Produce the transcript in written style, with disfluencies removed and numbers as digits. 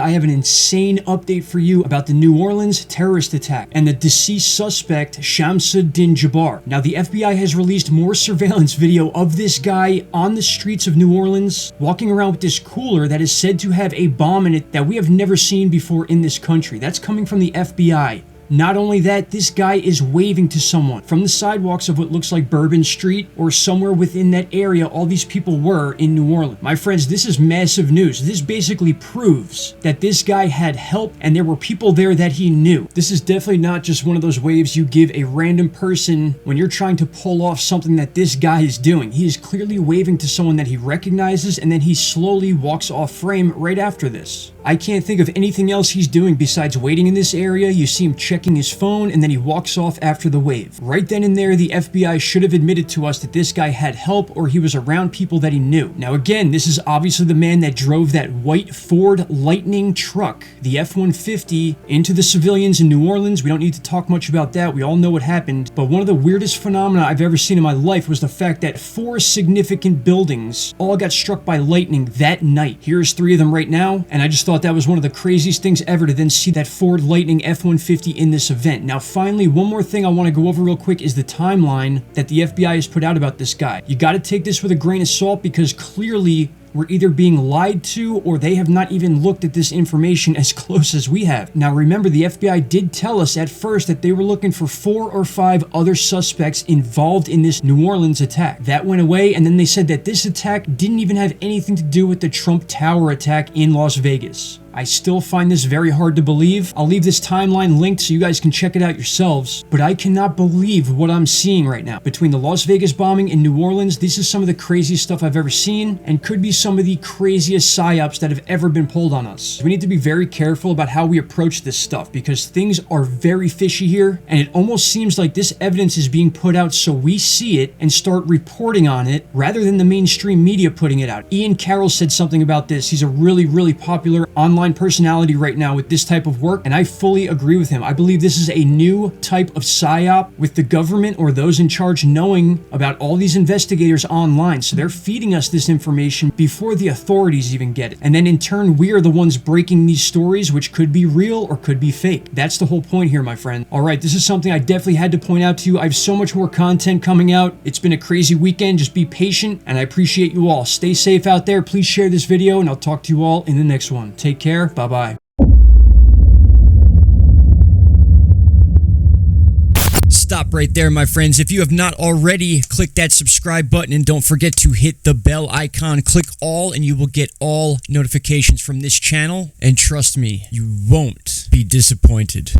I have an insane update for you about the New Orleans terrorist attack and the deceased suspect, Shamsud-Din Jabbar. Now, the FBI has released more surveillance video of this guy on the streets of New Orleans, walking around with this cooler that is said to have a bomb in it that we have never seen before in this country. That's coming from the FBI. Not only that, this guy is waving to someone from the sidewalks of what looks like Bourbon Street or somewhere within that area all these people were in New Orleans. My friends, this is massive news. This basically proves that this guy had help and there were people there that he knew. This is definitely not just one of those waves you give a random person when you're trying to pull off something that this guy is doing. He is clearly waving to someone that he recognizes, and then he slowly walks off frame right after this. I can't think of anything else he's doing besides waiting in this area. You see him checking his phone, and then he walks off after the wave. Right then and there, the FBI should have admitted to us that this guy had help or he was around people that he knew. Now again, this is obviously the man that drove that white Ford Lightning truck, the F-150, into the civilians in New Orleans. We don't need to talk much about that. We all know what happened. But one of the weirdest phenomena I've ever seen in my life was the fact that 4 significant buildings all got struck by lightning that night. Here's 3 of them right now, and I just thought that was one of the craziest things ever to then see that Ford Lightning F-150 in this event. Now finally, one more thing I want to go over real quick is the timeline that the FBI has put out about this guy. You got to take this with a grain of salt because clearly we're either being lied to or they have not even looked at this information as close as we have. Now remember, the FBI did tell us at first that they were looking for 4 or 5 other suspects involved in this New Orleans attack. That went away, and then they said that this attack didn't even have anything to do with the Trump Tower attack in Las Vegas. I still find this very hard to believe. I'll leave this timeline linked so you guys can check it out yourselves, but I cannot believe what I'm seeing right now. Between the Las Vegas bombing and New Orleans, this is some of the craziest stuff I've ever seen and could be some of the craziest psyops that have ever been pulled on us. We need to be very careful about how we approach this stuff because things are very fishy here, and it almost seems like this evidence is being put out so we see it and start reporting on it rather than the mainstream media putting it out. Ian Carroll said something about this. He's a really popular online personality right now with this type of work, and I fully agree with him. I believe this is a new type of psyop with the government or those in charge knowing about all these investigators online, so they're feeding us this information before the authorities even get it, and then in turn we are the ones breaking these stories, which could be real or could be fake. That's the whole point here, my friend. Alright, this is something I definitely had to point out to you. I have so much more content coming out. It's been a crazy weekend. Just be patient, and I appreciate you all. Stay safe out there. Please share this video, and I'll talk to you all in the next one. Take care. Bye-bye. Stop right there, my friends. If you have not already, click that subscribe button and don't forget to hit the bell icon. Click all and you will get all notifications from this channel. And trust me, you won't be disappointed.